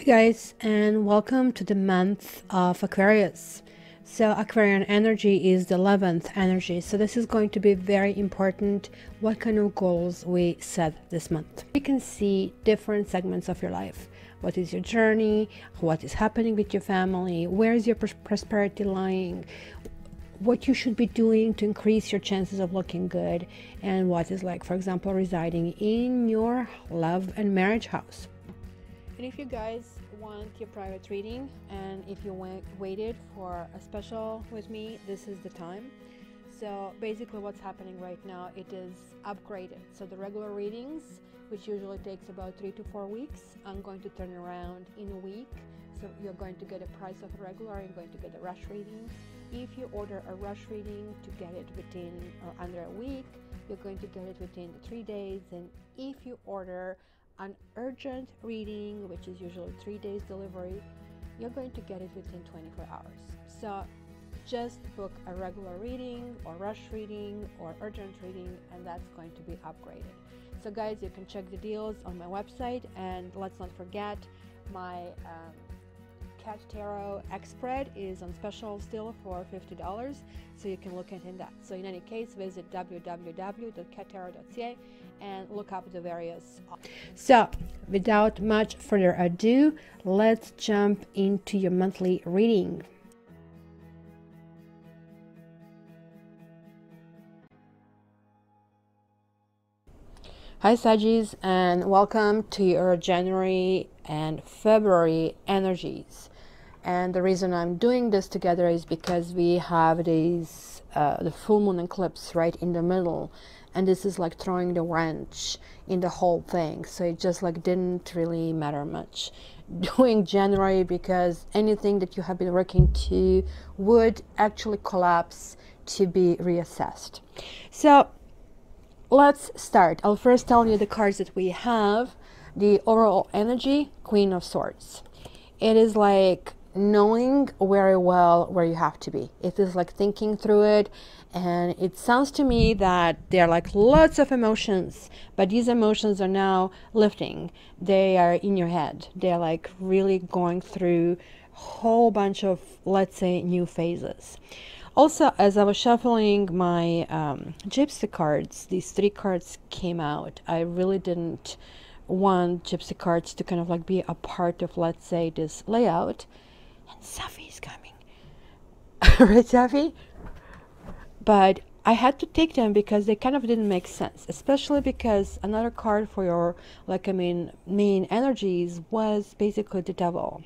Guys, and welcome to the month of Aquarius. So Aquarian energy is the 11th energy, so this is going to be very important what kind of goals we set this month. You can see different segments of your life. What is your journey? What is happening with your family? Where is your prosperity lying? What you should be doing to increase your chances of looking good, and what is, like, for example, residing in your love and marriage house. And if you guys want your private reading, and if you waited for a special with me, this is the time. So basically what's happening right now, it is upgraded. So the regular readings, which usually takes about 3 to 4 weeks, I'm going to turn around in a week. So you're going to get a price of a regular, you're going to get a rush reading. If you order a rush reading to get it within or under a week, you're going to get it within 3 days. And if you order an urgent reading, which is usually 3 days delivery, you're going to get it within 24 hours. So just book a regular reading or rush reading or urgent reading, and that's going to be upgraded. So guys, you can check the deals on my website, and let's not forget my Cat Tarot X spread is on special still for $50, so you can look into that. So in any case, visit www.cattarot.ca and look up the various. So without much further ado, let's jump into your monthly reading. Hi Saggies, and welcome to your January and February energies. And the reason I'm doing this together is because we have these the full moon eclipse right in the middle, and this is like throwing the wrench in the whole thing. So it just like didn't really matter much doing January, because anything that you have been working to would actually collapse to be reassessed. So let's start. I'll first tell you the cards that we have. The overall energy, Queen of Swords. It is like knowing very well where you have to be. It is like thinking through it, and it sounds to me that there are like lots of emotions, but these emotions are now lifting. They are in your head. They're like really going through a whole bunch of, let's say, new phases. Also, as I was shuffling my gypsy cards, these 3 cards came out. I really didn't want gypsy cards to kind of like be a part of, let's say, this layout. And Safi is coming. Right, Safi? But I had to take them because they kind of didn't make sense, especially because another card for your, like, main energies was basically the Devil.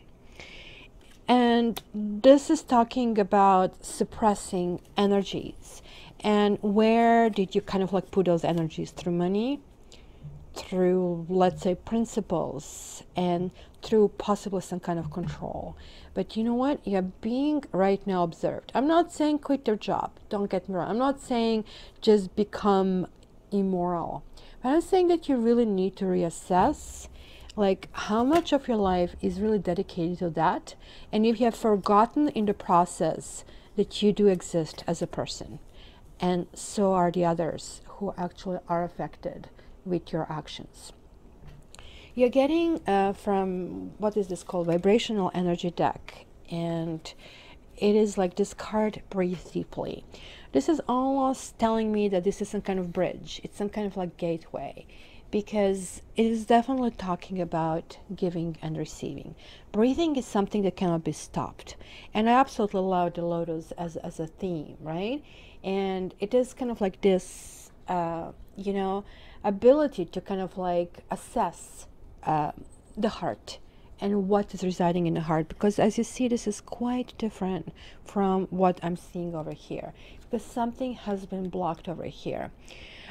And this is talking about suppressing energies. And where did you kind of like put those energies? Through money, through, let's say, principles, and through possibly some kind of control. But you know what? You're being right now observed. I'm not saying quit your job. Don't get me wrong. I'm not saying just become immoral. But I'm saying that you really need to reassess, like, how much of your life is really dedicated to that, and if you have forgotten in the process that you do exist as a person, and so are the others who actually are affected with your actions. You're getting from, what is this called, vibrational energy deck, and it is like this card, Breathe Deeply. This is almost telling me that this is some kind of bridge. It's some kind of like gateway, because it is definitely talking about giving and receiving. Breathing is something that cannot be stopped, and I absolutely love the lotus as a theme, right? And it is kind of like this you know, ability to kind of like assess the heart and what is residing in the heart, because as you see, this is quite different from what I'm seeing over here, because something has been blocked over here.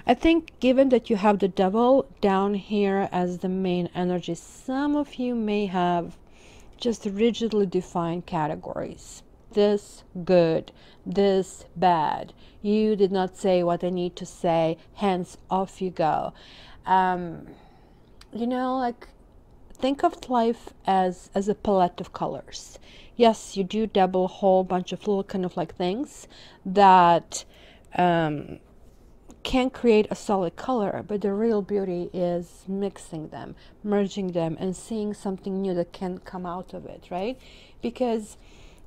I think given that you have the Devil down here as the main energy, some of you may have just rigidly defined categories. This good, this bad. You did not say what I need to say, hence off you go. You know, like, think of life as a palette of colors. Yes, you do dabble a whole bunch of little kind of like things that can create a solid color, but the real beauty is mixing them, merging them, and seeing something new that can come out of it, right? Because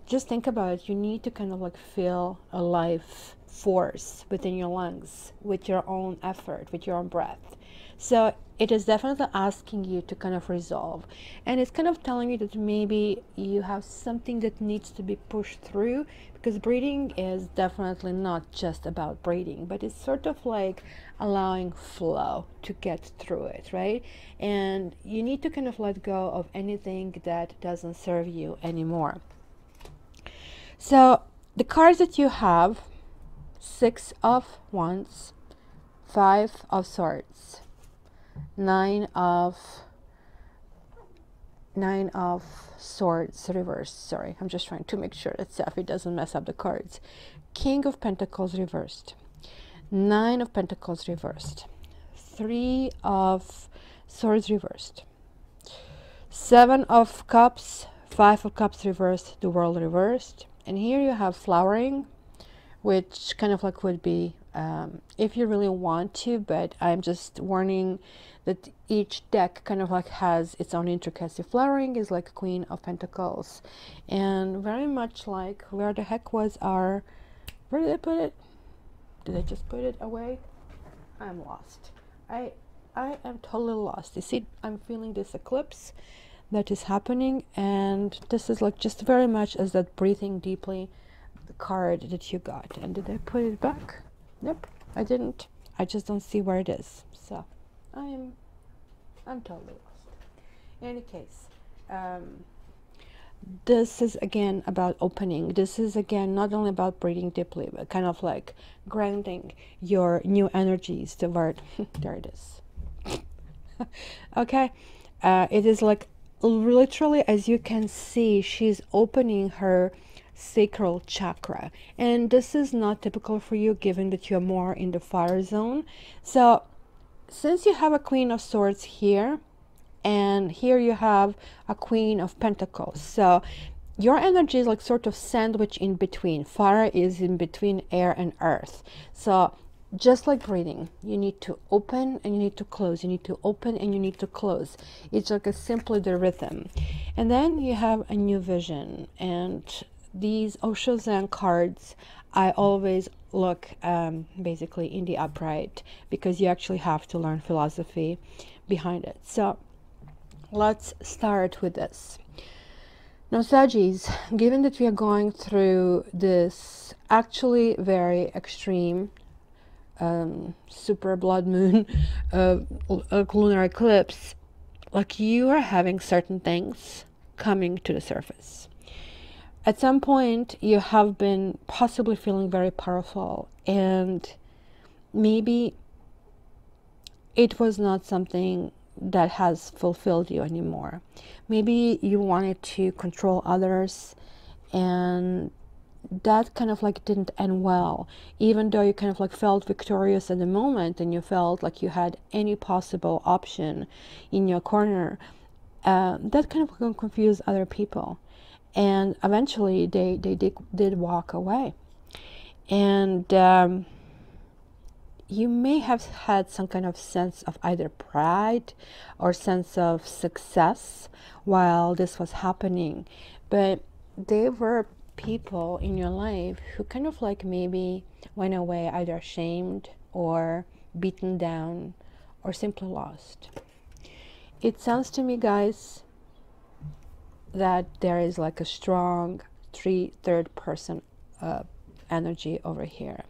just think about it, you need to kind of like feel a life force within your lungs with your own effort, with your own breath. So it is definitely asking you to kind of resolve, and it's kind of telling you that maybe you have something that needs to be pushed through, because breathing is definitely not just about breathing, but it's sort of like allowing flow to get through it, right? And you need to kind of let go of anything that doesn't serve you anymore. So the cards that you have: Six of Wands, Five of Swords, Nine of Swords reversed. Sorry, I'm just trying to make sure that Safi doesn't mess up the cards. King of Pentacles reversed, Nine of Pentacles reversed, Three of Swords reversed, Seven of Cups, Five of Cups reversed, the World reversed. And here you have flowering, which kind of like would be if you really want to, but I'm just warning that each deck kind of like has its own intricacy. Flowering is like Queen of Pentacles, and very much like, where the heck was our, where did I put it? Did I just put it away? I'm lost. I am totally lost. You see, I'm feeling this eclipse that is happening, and this is like just very much as that breathing deeply card that you got. And did I put it back? Nope, I didn't. I just don't see where it is. So I'm totally lost. In any case, this is again about opening. This is again not only about breathing deeply, but kind of like grounding your new energies toward there it is. Okay, it is like literally, as you can see, she's opening her sacral chakra, and this is not typical for you given that you're more in the fire zone. So since you have a Queen of Swords here, and here you have a Queen of Pentacles, so your energy is like sort of sandwiched in between. Fire is in between air and earth. So just like breathing, you need to open and you need to close, you need to open and you need to close. It's like simply the rhythm. And then you have a new vision, and these Osho Zen cards I always look basically in the upright, because you actually have to learn philosophy behind it. So let's start with this. Now, Saggies, given that we are going through this actually very extreme super blood moon lunar eclipse, like you are having certain things coming to the surface. At some point you have been possibly feeling very powerful, and maybe it was not something that has fulfilled you anymore. Maybe you wanted to control others, and that kind of like didn't end well, even though you kind of like felt victorious at the moment and you felt like you had any possible option in your corner. That kind of confused other people, and eventually they did walk away. And you may have had some kind of sense of either pride or sense of success while this was happening, but there were people in your life who kind of like maybe went away either ashamed or beaten down or simply lost. It sounds to me, guys, that there is like a strong third person energy over here,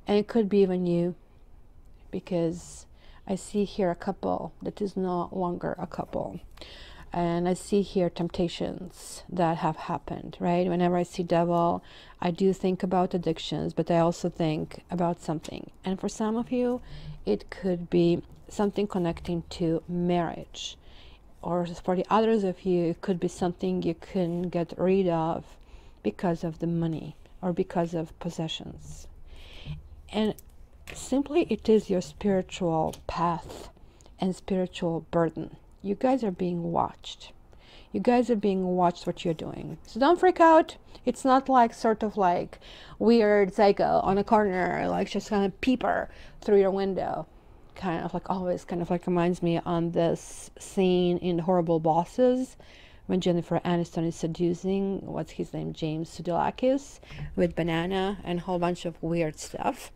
and it could be even you, because I see here a couple that is no longer a couple, and I see here temptations that have happened, right? Whenever I see devil, I do think about addictions, but I also think about something. And for some of you, it could be something connecting to marriage, or for the others of you, it could be something you couldn't get rid of because of the money or because of possessions. And simply, it is your spiritual path and spiritual burden. You guys are being watched. You guys are being watched what you're doing. So don't freak out. It's not like sort of like weird psycho on a corner, like just kind of peeper through your window. Kind of like always kind of like reminds me on this scene in Horrible Bosses when Jennifer Aniston is seducing, what's his name, James Sudeikis, with banana and a whole bunch of weird stuff.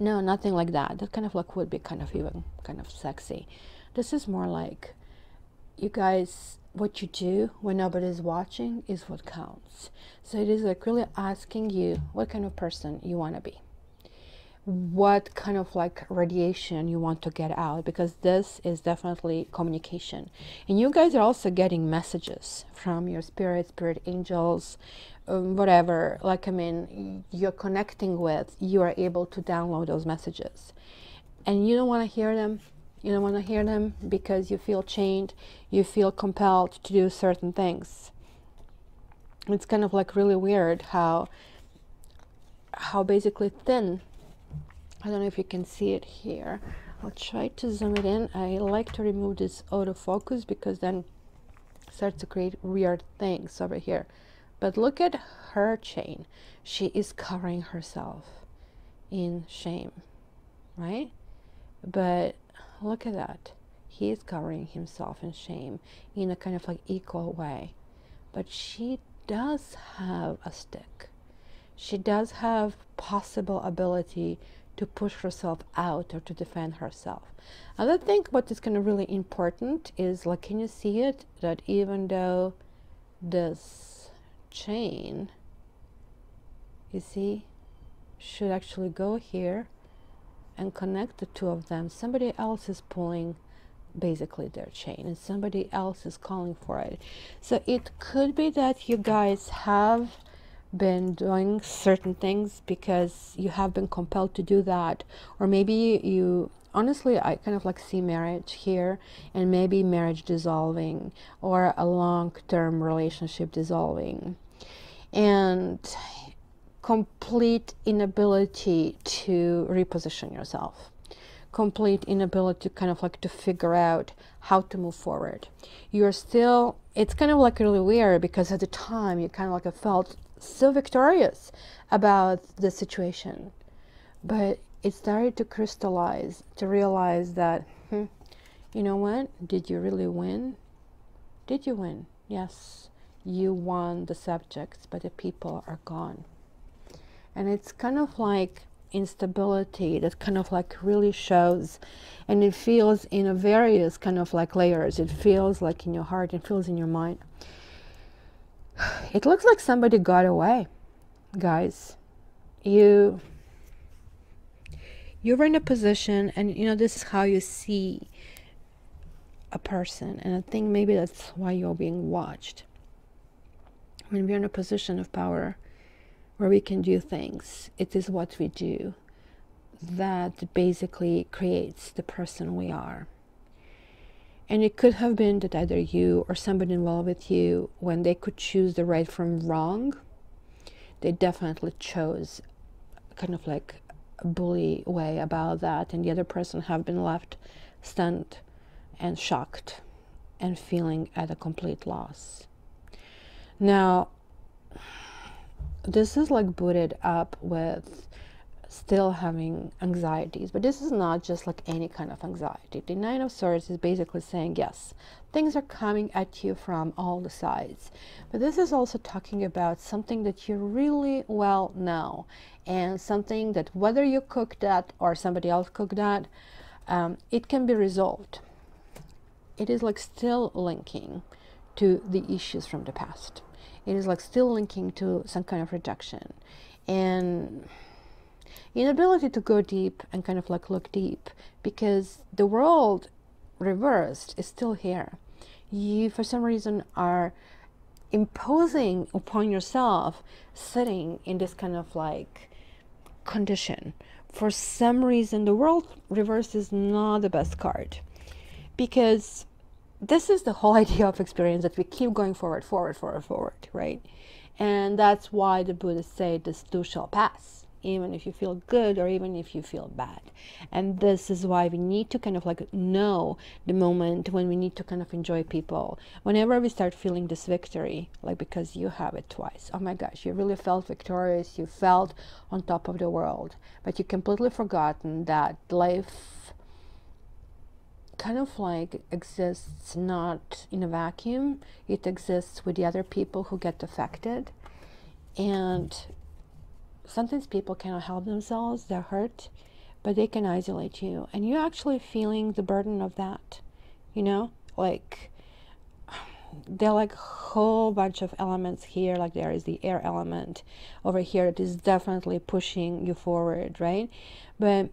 No, nothing like that. That kind of like would be kind of even kind of sexy. This is more like, you guys, what you do when nobody's watching is what counts. So it is like really asking you what kind of person you want to be, what kind of like radiation you want to get out, because this is definitely communication. And you guys are also getting messages from your spirit angels, whatever, like, I mean, you're connecting with, you are able to download those messages. And you don't want to hear them. You don't want to hear them because you feel chained, you feel compelled to do certain things. It's kind of like really weird how basically thin. I don't know if you can see it here. I'll try to zoom it in. I like to remove this autofocus because then it starts to create weird things over here. But look at her chain. She is covering herself in shame, right? But look at that. He is covering himself in shame in a kind of like equal way. But she does have a stick. She does have possible ability to push herself out or to defend herself. Another thing what is kind of really important is, like, can you see it? That even though this chain, you see, should actually go here and connect the two of them, somebody else is pulling basically their chain and somebody else is calling for it. So it could be that you guys have been doing certain things because you have been compelled to do that, or maybe you honestly, I kind of like see marriage here, and maybe marriage dissolving or a long-term relationship dissolving, and complete inability to reposition yourself, complete inability to kind of like to figure out how to move forward. You're still, it's kind of like really weird because at the time you kind of like felt so victorious about the situation, but it started to crystallize, to realize that, you know what, did you really win? Did you win? Yes, you won the subjects, but the people are gone. And it's kind of like instability that kind of like really shows, and it feels in a various kind of like layers. It feels like in your heart, it feels in your mind. It looks like somebody got away, guys. You were in a position, and you know, this is how you see a person, and I think maybe that's why you're being watched. When we're in a position of power where we can do things, it is what we do that basically creates the person we are. And it could have been that either you or somebody involved with you, when they could choose the right from wrong, they definitely chose kind of like a bully way about that, and the other person have been left stunned and shocked and feeling at a complete loss. Now, this is like booted up with still having anxieties, but this is not just like any kind of anxiety. The Nine of Swords is basically saying, yes, things are coming at you from all the sides, but this is also talking about something that you really well know, and something that whether you cooked that or somebody else cooked that, it can be resolved. It is like still linking to the issues from the past. It is like still linking to some kind of rejection and inability to go deep and kind of like look deep, because the world reversed is still here. You for some reason are imposing upon yourself sitting in this kind of like condition. For some reason the world reversed is not the best card, because this is the whole idea of experience, that we keep going forward, right? And that's why the Buddhists say this too shall pass. even if you feel good or even if you feel bad. And this is why we need to kind of like know the moment when we need to kind of enjoy people. Whenever we start feeling this victory, like because you have it twice, oh my gosh, you really felt victorious, you felt on top of the world, but you completely forgotten that life kind of like exists not in a vacuum. It exists with the other people who get affected. And sometimes people cannot help themselves, they're hurt, but they can isolate you. And you're actually feeling the burden of that, you know? Like, there are like a whole bunch of elements here. Like there is the air element over here that is definitely pushing you forward, right? But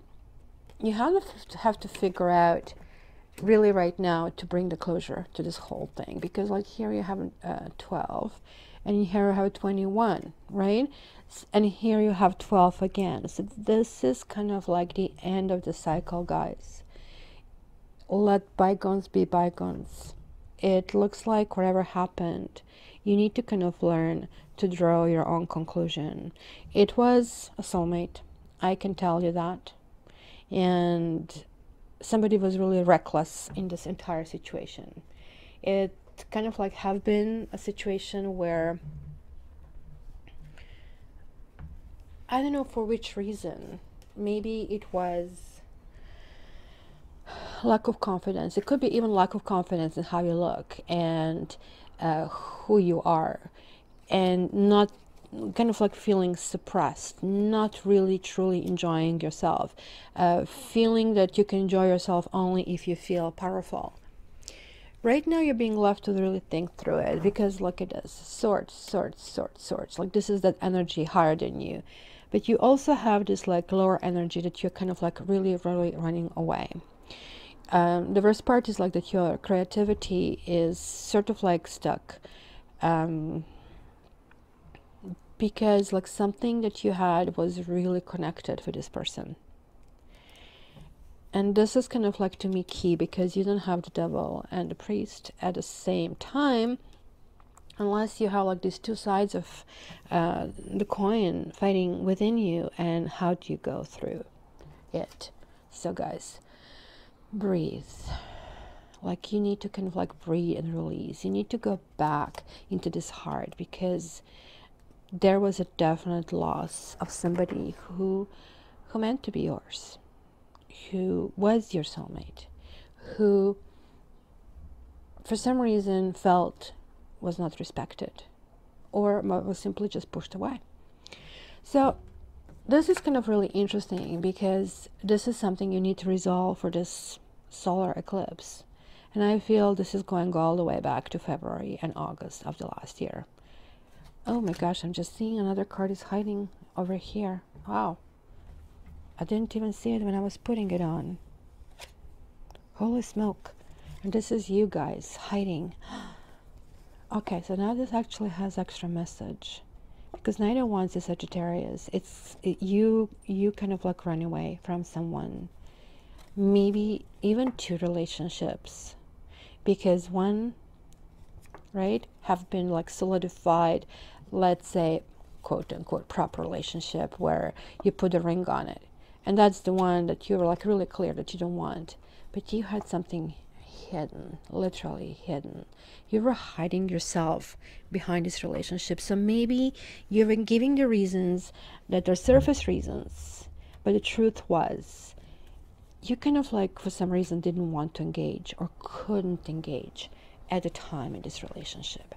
you have to figure out really right now to bring the closure to this whole thing. Because like here you have 12, and here you have 21, right? And here you have 12 again. So this is kind of like the end of the cycle, guys. Let bygones be bygones. It looks like whatever happened, you need to kind of learn to draw your own conclusion. It was a soulmate, I can tell you that. And somebody was really reckless in this entire situation. It kind of like have been a situation where, I don't know for which reason, maybe it was lack of confidence. It could be even lack of confidence in how you look and who you are, and not kind of like feeling suppressed, not really truly enjoying yourself, feeling that you can enjoy yourself only if you feel powerful. Right now you're being left to really think through it, because look at this, swords, swords, swords, swords. Like this is that energy higher than you. But you also have this like lower energy that you're kind of like really, really running away. The worst part is like that your creativity is sort of like stuck. Because like something that you had was really connected with this person. And this is kind of like to me key, because you don't have the devil and the priest at the same time, unless you have like these two sides of the coin fighting within you. And how do you go through it? So guys, breathe. Like you need to kind of like breathe and release. You need to go back into this heart, because there was a definite loss of somebody who meant to be yours, who was your soulmate, who for some reason felt was not respected, or was simply just pushed away. So this is kind of really interesting, because this is something you need to resolve for this solar eclipse. And I feel this is going all the way back to February and August of the last year. Oh my gosh, I'm just seeing another card is hiding over here. Wow. I didn't even see it when I was putting it on. Holy smoke. And this is you guys hiding. Okay, so now this actually has extra message. Because Knight of Wands is Sagittarius. You kind of like run away from someone. Maybe even two relationships. Because one, right, have been like solidified, let's say, quote unquote, proper relationship where you put a ring on it. And that's the one that you were like really clear that you don't want. But you had something hidden, literally hidden. You were hiding yourself behind this relationship. So maybe you've been giving the reasons that are surface reasons. But the truth was, you kind of like for some reason didn't want to engage or couldn't engage at the time in this relationship.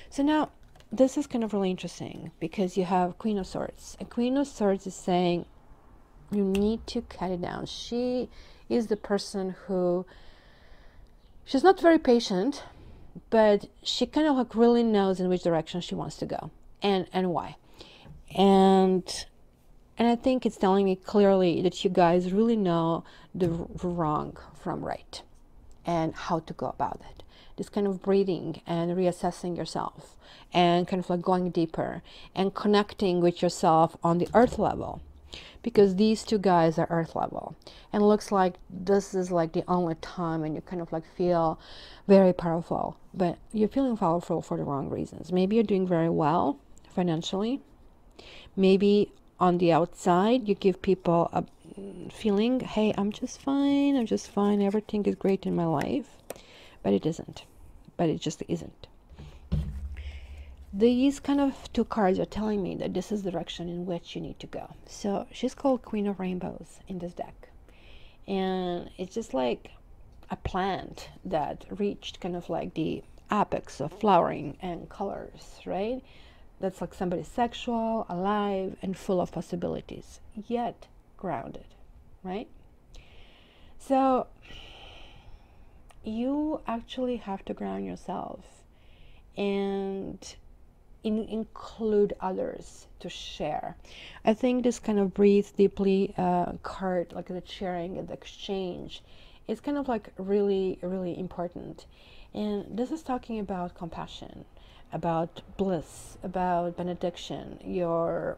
So now this is kind of really interesting, because you have Queen of Swords. And Queen of Swords is saying you need to cut it down. She is the person who, she's not very patient, but she kind of like really knows in which direction she wants to go and why. And I think it's telling me clearly that you guys really know the wrong from right and how to go about it. This kind of breathing and reassessing yourself and kind of like going deeper and connecting with yourself on the earth level, because these two guys are earth level. And it looks like this is like the only time when you kind of like feel very powerful, but you're feeling powerful for the wrong reasons. Maybe you're doing very well financially. Maybe on the outside, you give people a feeling, hey, I'm just fine, everything is great in my life, but it isn't. But it just isn't. These kind of two cards are telling me that this is the direction in which you need to go. So she's called Queen of Rainbows in this deck. And it's just like a plant that reached kind of like the apex of flowering and colors, right? That's like somebody sexual, alive, and full of possibilities, yet grounded, right? So you actually have to ground yourself and include others to share. I think this kind of breathe deeply card, like the sharing and the exchange, is kind of like really, really important. And this is talking about compassion, about bliss, about benediction. Your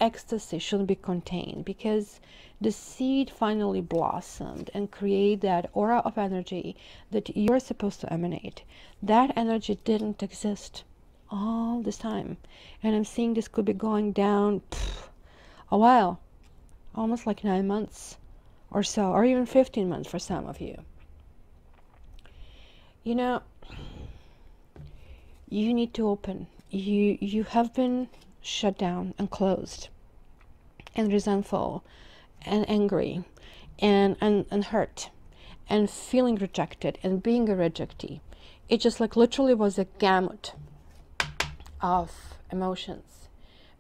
ecstasy shouldn't be contained, because the seed finally blossomed and create that aura of energy that you're supposed to emanate. That energy didn't exist all this time, and I'm seeing this could be going down a while, almost like 9 months or so, or even 15 months for some of you. You know, you need to open. You have been shut down and closed and resentful and angry and hurt and feeling rejected and being a rejectee. It just like literally was a gamut of emotions.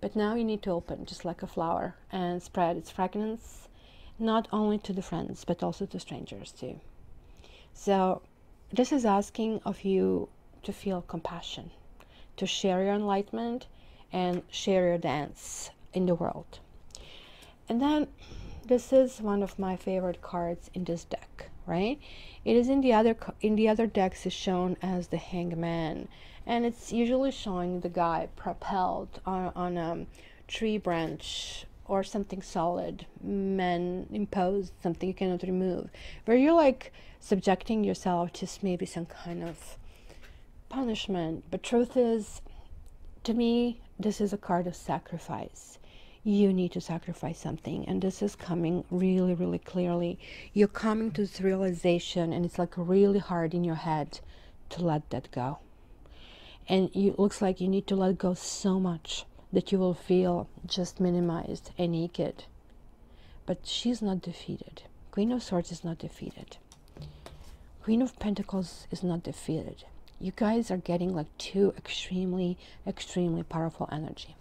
But now you need to open just like a flower and spread its fragrance not only to the friends but also to strangers too. So this is asking of you to feel compassion, to share your enlightenment and share your dance in the world. And then this is one of my favorite cards in this deck, right? It is in the other decks is shown as the Hangman, and it's usually showing the guy propelled on a tree branch or something solid, man imposed, something you cannot remove, where you're like subjecting yourself to maybe some kind of punishment. But truth is, to me, this is a card of sacrifice. You need to sacrifice something, and this is coming really, really clearly. You're coming to this realization, and it's like really hard in your head to let that go. And it looks like you need to let go so much that you will feel just minimized and naked. But she's not defeated. Queen of Swords is not defeated. Queen of Pentacles is not defeated. You guys are getting like two extremely, extremely powerful energy.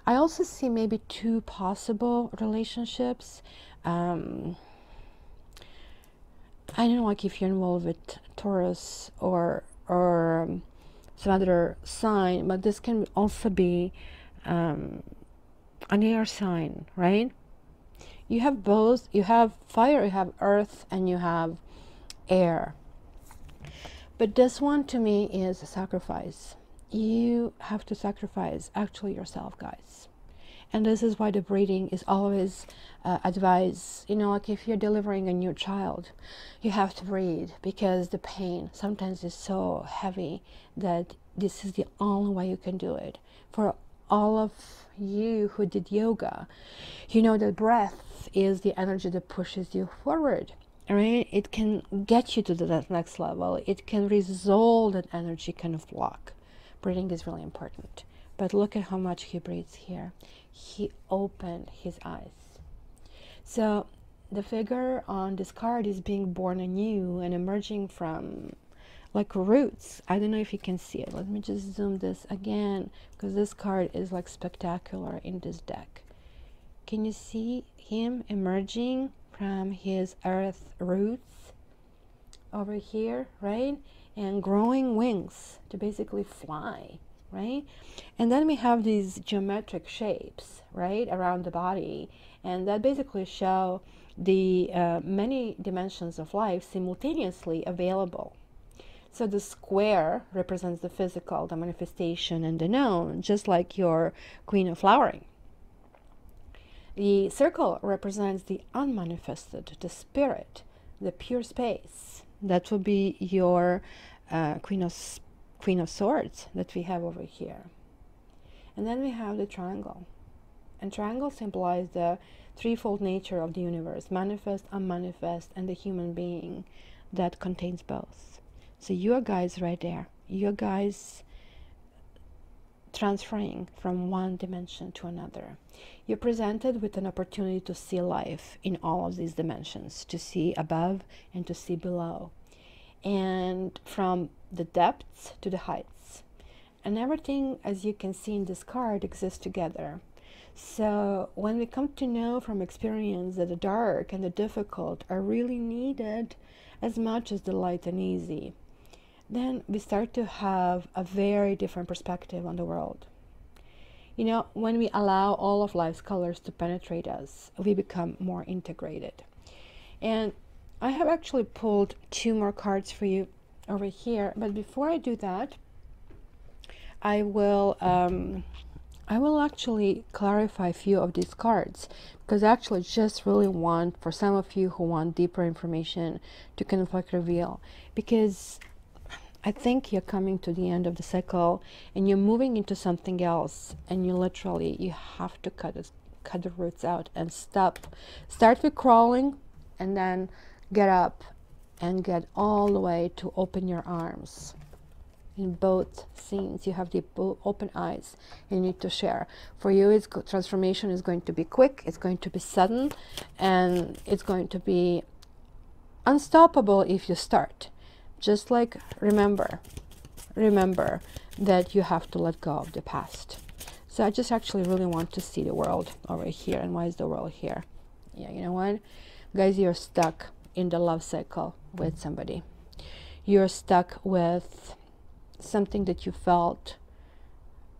I also see maybe two possible relationships. I don't know, like if you're involved with Taurus or some other sign, but this can also be an air sign, right? You have both. You have fire, you have earth, and you have air. But this one to me is a sacrifice. You have to sacrifice actually yourself, guys. And this is why the breathing is always advised. You know, like if you're delivering a new child, you have to breathe, because the pain sometimes is so heavy that this is the only way you can do it. For all of you who did yoga, you know that breath is the energy that pushes you forward. Right? It can get you to the next level. It can resolve that energy kind of block. Breathing is really important. But look at how much he breathes here. He opened his eyes. So the figure on this card is being born anew and emerging from like roots. I don't know if you can see it. Let me just zoom this again, because this card is like spectacular in this deck. Can you see him emerging from his earth roots over here, right? And growing wings to basically fly, right? And then we have these geometric shapes, right, around the body, and that basically show the many dimensions of life simultaneously available. So the square represents the physical, the manifestation, and the known, just like your Queen of Flowering. The circle represents the unmanifested, the spirit, the pure space. That will be your Queen of Swords that we have over here. And then we have the triangle. And triangles symbolize the threefold nature of the universe: manifest, unmanifest, and the human being that contains both. So you guys right there, you guys transferring from one dimension to another. You're presented with an opportunity to see life in all of these dimensions, to see above and to see below, and from the depths to the heights. And everything, as you can see in this card, exists together. So when we come to know from experience that the dark and the difficult are really needed as much as the light and easy, then we start to have a very different perspective on the world. You know, when we allow all of life's colors to penetrate us, we become more integrated. And I have actually pulled 2 more cards for you over here, but before I do that, I will actually clarify a few of these cards, because I actually just really want, for some of you who want deeper information, to kind of like reveal, because I think you're coming to the end of the cycle and you're moving into something else, and you have to cut the roots out and start with crawling, and then get up and get all the way to open your arms. In both scenes, you have the open eyes you need to share. For you, transformation is going to be quick, it's going to be sudden, and it's going to be unstoppable if you start. Just like, remember that you have to let go of the past. So I just actually really want to see the world over here. And why is the world here? Yeah, you know what? Guys, you're stuck in the love cycle with somebody. You're stuck with something that you felt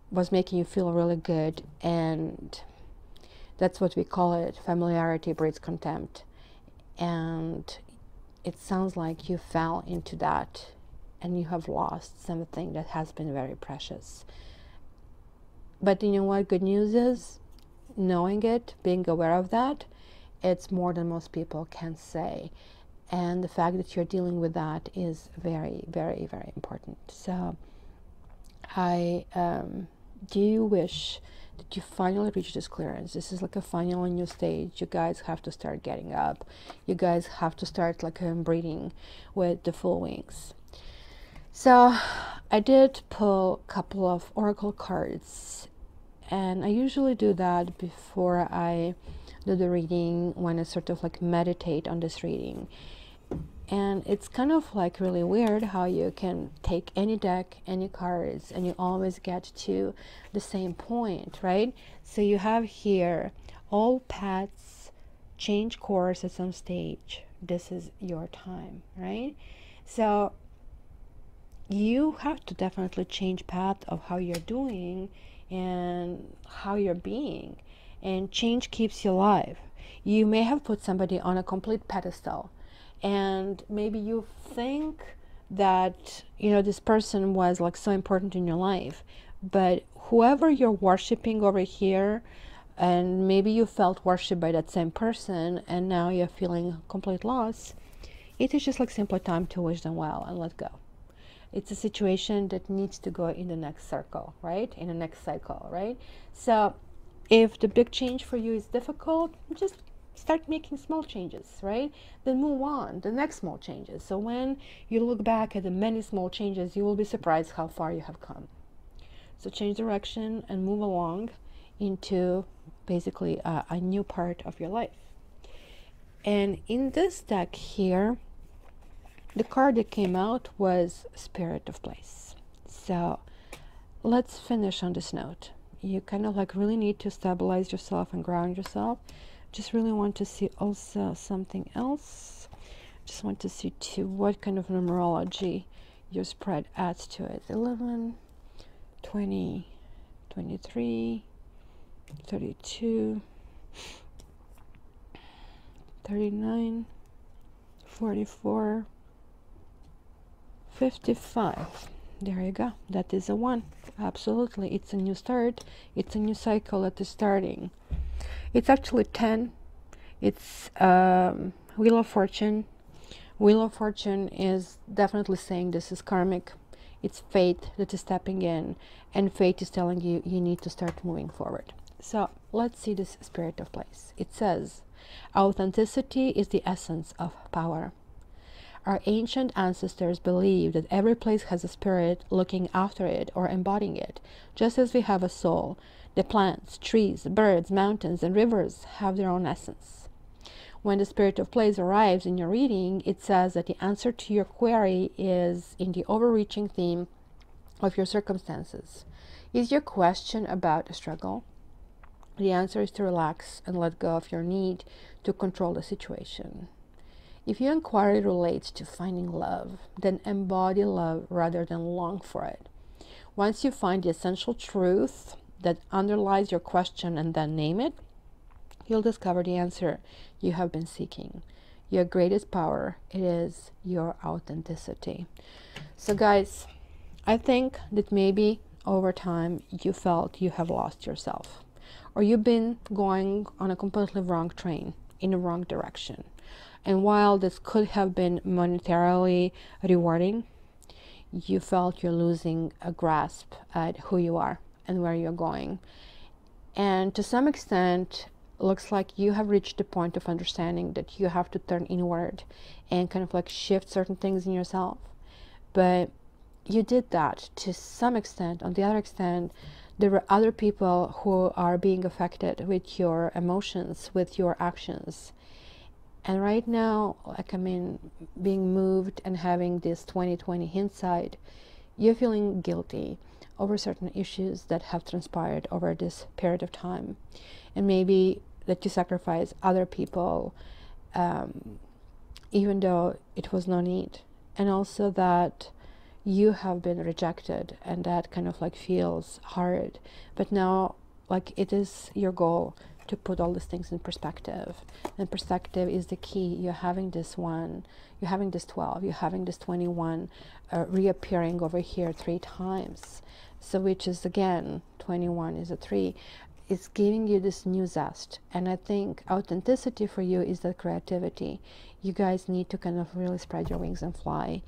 was making you feel really good, and that's what we call it. Familiarity breeds contempt. And it sounds like you fell into that and you have lost something that has been very precious. But you know what good news is? Knowing it, being aware of that, it's more than most people can say. And the fact that you're dealing with that is very, very, very important. So I do wish that you finally reach this clearance. This is like a final new stage. You guys have to start getting up. You guys have to start like breathing with the full wings. So I did pull a couple of oracle cards, and I usually do that before I do the reading, when I sort of like meditate on this reading. And it's kind of like really weird how you can take any deck, any cards, and you always get to the same point, right? So you have here, all paths change course at some stage. This is your time, right? So you have to definitely change path of how you're doing and how you're being. And change keeps you alive. You may have put somebody on a complete pedestal, and maybe you think that, you know, this person was like so important in your life, but whoever you're worshiping over here, and maybe you felt worshipped by that same person, and now you're feeling complete loss, it is just like simply time to wish them well and let go. It's a situation that needs to go in the next circle, right? In the next cycle, right? So if the big change for you is difficult, just start making small changes, right? Then move on, the next small changes. So when you look back at the many small changes, you will be surprised how far you have come. So change direction and move along into basically a new part of your life. And in this deck here, the card that came out was Spirit of Place. So let's finish on this note. You kind of like really need to stabilize yourself and ground yourself. Just really want to see also something else. Just want to see too what kind of numerology your spread adds to it. 11, 20, 23, 32, 39, 44, 55. There you go. That is a 1. Absolutely. It's a new start. It's a new cycle that is starting. It's actually 10. It's Wheel of Fortune. Wheel of Fortune is definitely saying this is karmic. It's fate that is stepping in, and fate is telling you you need to start moving forward. So let's see this spirit of place. It says, authenticity is the essence of power. Our ancient ancestors believed that every place has a spirit looking after it or embodying it, just as we have a soul. The plants, trees, birds, mountains, and rivers have their own essence. When the spirit of place arrives in your reading, it says that the answer to your query is in the overreaching theme of your circumstances. Is your question about a struggle? The answer is to relax and let go of your need to control the situation. If your inquiry relates to finding love, then embody love rather than long for it. Once you find the essential truth that underlies your question and then name it, you'll discover the answer you have been seeking. Your greatest power, it is your authenticity. So guys, I think that maybe over time you felt you have lost yourself, or you've been going on a completely wrong train in the wrong direction. And while this could have been monetarily rewarding, you felt you're losing a grasp at who you are and where you're going. And to some extent, looks like you have reached the point of understanding that you have to turn inward and kind of like shift certain things in yourself. But you did that to some extent. On the other extent, there were other people who are being affected with your emotions, with your actions. And right now, like, I mean, being moved and having this 2020 hindsight, you're feeling guilty over certain issues that have transpired over this period of time. And maybe that you sacrifice other people, even though it was no need. And also that you have been rejected, and that kind of like feels hard. But now, like, it is your goal to put all these things in perspective. And perspective is the key. You're having this one, you're having this 12, you're having this 21 reappearing over here 3 times. So which is, again, 21 is a 3. It's giving you this new zest. And I think authenticity for you is that creativity. You guys need to kind of really spread your wings and fly.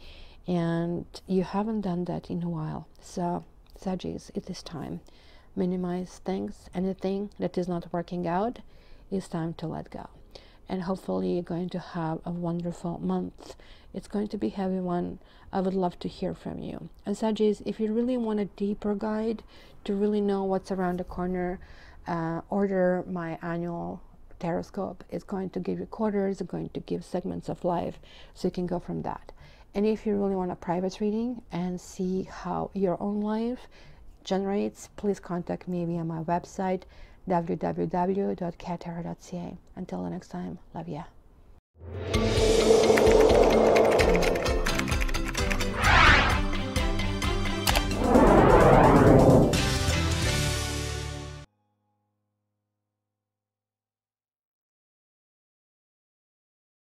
And you haven't done that in a while. So, Saggies, it is time. Minimize things. Anything that is not working out, it's time to let go. And hopefully you're going to have a wonderful month. It's going to be a heavy one. I would love to hear from you. And Saggies, if you really want a deeper guide to really know what's around the corner, order my annual Taroscope. It's going to give you quarters, it's going to give segments of life, so you can go from that. And if you really want a private reading and see how your own life generates, please contact me via my website, www.cattarot.ca. Until the next time, love ya.